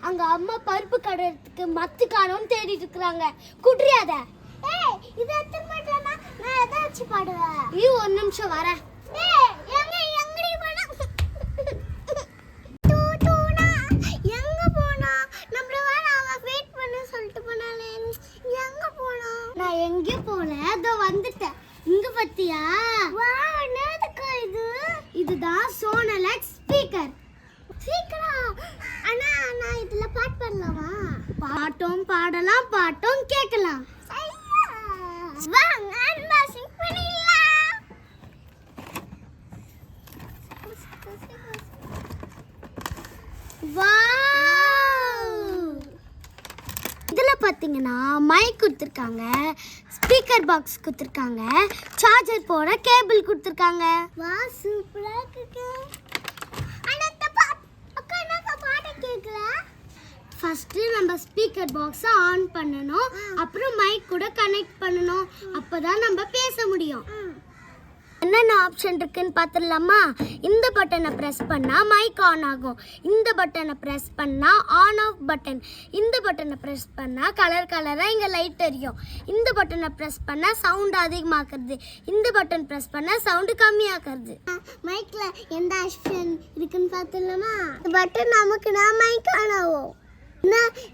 அங்க அம்மா பருப்பு கடைறதுக்கு மத்து காணோம்னு தேடிட்டு இருக்காங்க. குட்ரியாத. ஏய் இது எத்தனை மட்டுமா நான் ஏதாச்சும் பாடுவேன். இது ஒரு நிமிஷம் வரேன். ஏய் எங்கடி போனா? டூனா எங்க போனா? நம்மள வர அவ வெயிட் பண்ண சொல்லிட்டு போனானே. எங்க போனா? நான் எங்க போனேன்? அதோ வந்துட்டேன். இங்க பத்தியா? வாவ் என்னதுக்கு இது? இதுதான் சோனலெக்ஸ் ஸ்பீக்கர். ஸ்பீக்கரா? அண்ணா நான் இதுல பாட்டு பாடலாமா? பாட்டும் பாடலாம், பாட்டும் கேட்கலாம். வாங்க அன்பாக்சிங் பண்ணிடலாம். வாவ்! இதுல பாத்தீங்கன்னா மைக் கொடுத்திருக்காங்க, ஸ்பீக்கர் பாக்ஸ் கொடுத்திருக்காங்க, சார்ஜர் போட கேபிள் கொடுத்திருக்காங்க. வா சூப்பரா இருக்கு. அண்ணா அக்கா நான் பாட்டு கேட்கல. ஃபர்ஸ்ட் நம்ம ஸ்பீக்கர் பாக்ஸை ஆன் பண்ணணும், அப்புறம் மைக் கூட கனெக்ட் பண்ணணும். அப்பதான் நம்ம பேச முடியும். என்னென்ன ஆப்ஷன் இருக்குன்னு பார்த்துடலாமா? இந்த பட்டனை ப்ரெஸ் பண்ணால் மைக் ஆன் ஆகும். இந்த பட்டனை ப்ரெஸ் பண்ணால் ஆன் ஆஃப் பட்டன். இந்த பட்டனை ப்ரெஸ் பண்ணால் கலராக இங்கே லைட் எரியும். இந்த பட்டனை ப்ரெஸ் பண்ணால் சவுண்டு அதிகமாக்குறது. இந்த பட்டன் ப்ரெஸ் பண்ணால் சவுண்டு கம்மியாக்குறது. மைக்கில் எந்த ஆப்ஷன் இருக்குன்னு பார்த்துடலாமா? இந்த பட்டன் நமக்குனா மைக் ஆன் ஆகும்.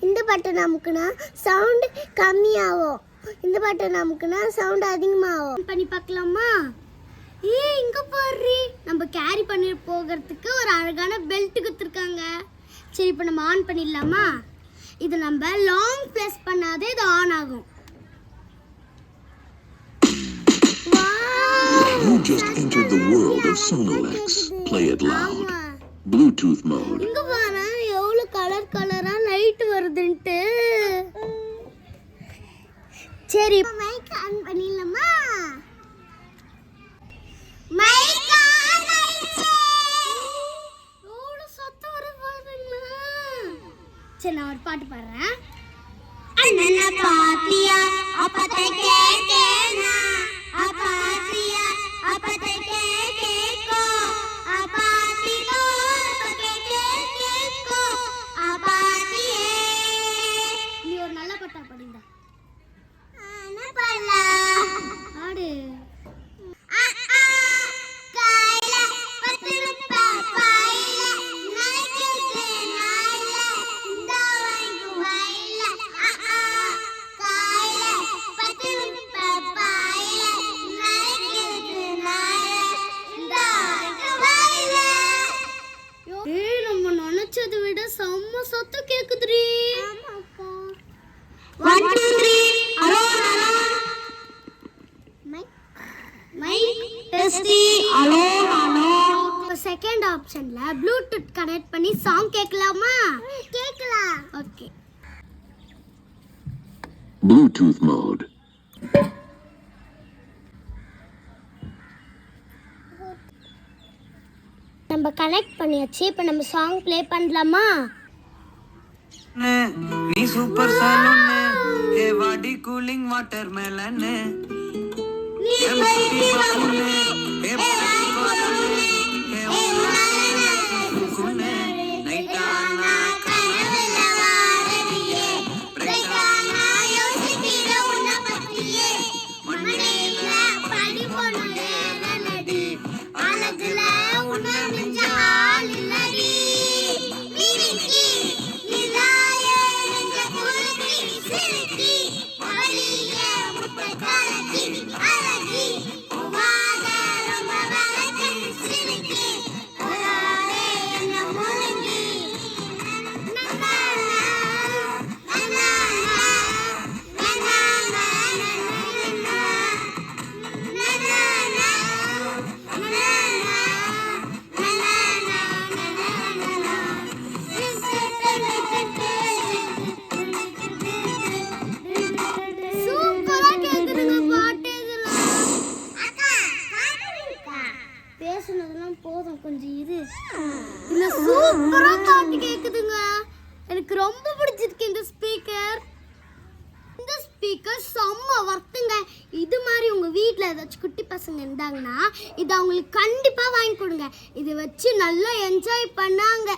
இந்த பட்டன் நமக்குனா சவுண்டு கம்மியாகும். இந்த பட்டன் நமக்குனா சவுண்டு அதிகமாகும். பண்ணி பார்க்கலாமா? இங்க பாரு, நம்ம கேரி பண்ணி போகிறதுக்கு ஒரு அழகான பெல்ட் கொடுத்துருக்காங்க. சரி இப்போ நம்ம ஆன் பண்ணிடலாமா? இது நம்ம லாங் ப்ரெஸ் பண்ணாதே இது ஆன் ஆகும். You just entered the world of Sonalex. Play it loud. Bluetooth mode. இங்க பாரு எவ்வளவு கலரா லைட் வருதுன்ட்டு. சரி மைக் ஆன் பண்ணிடலாமா? மைக் ஆன் ஆயிடுச்சு. எவ்வளவு சத்தம் வருது பாருங்க. சரி நான் ஒரு பாட்டு பாடுறேன். அண்ணனா பாத்தியா அப்பத்தை கேக்கேனா அப்பாத்தியா அப்பத்தை கேக்கேகோ அப்பாத்திலோ அப்பத்தை கேக்கேகோ அப்பாத்தியே. நீ ஒரு நல்ல பாட்டா பாடுடா. நான் பாடல. ஆடு. நினைச்சதை விட செம்ம சத்தம் கேக்குதுடி. செகண்ட் ஆப்ஷன்ல ப்ளூடூத் கனெக்ட் பண்ணி சாங் கேட்கலாமா? கேட்கலாம். ஓகே. Bluetooth mode. நம்ம கனெக்ட் பண்ணியாச்சு. இப்போ நம்ம சாங் ப்ளே பண்ணலாமா? நீ சூப்பர் சலூன் ஏ வாடி கூலிங் வாட்டர் மெலன் நீ பைட்டி பலூன் ஏ வாடி கூலிங் ஏ குனே நைட்டானா கனவுல வாரடியே பிரகானா யோசிக்கிற உன்ன பத்தியே மண்ணில படி போனே நடி அழகுல உன்ன மிஞ்ச ஆள் இல்லடி மினிக்கி நிலாயே நெஞ்ச குலுக்கி சிரிக்கி மடியே முட்டை கலக்கி அழகி உவாத ரொம்ப வளர்க்கி சிரிக்கி ஒராரே என்ன முழுங்கி நன்னானா நன்னானா நன்னானா நன்னானா சூப்பரா கேக்குதுங்க பாட்டு. இதெல்லாம் பேசுனதெல்லாம் போதும், கொஞ்சம் இரு. இதுல சூப்பரா பாட்டு கேக்குதுங்க. எனக்கு ரொம்ப பிடிச்சிருக்கு இந்த ஸ்பீக்கர். இந்த ஸ்பீக்கர் செம்ம வர்த்துங்க. இது மாதிரி உங்க வீட்டில் ஏதாச்சும் குட்டி பசங்க இருந்தாங்கன்னா இது அவங்களுக்கு கண்டிப்பாக வாங்கி கொடுங்க. இதை வச்சு நல்லா என்ஜாய் பண்ணாங்க.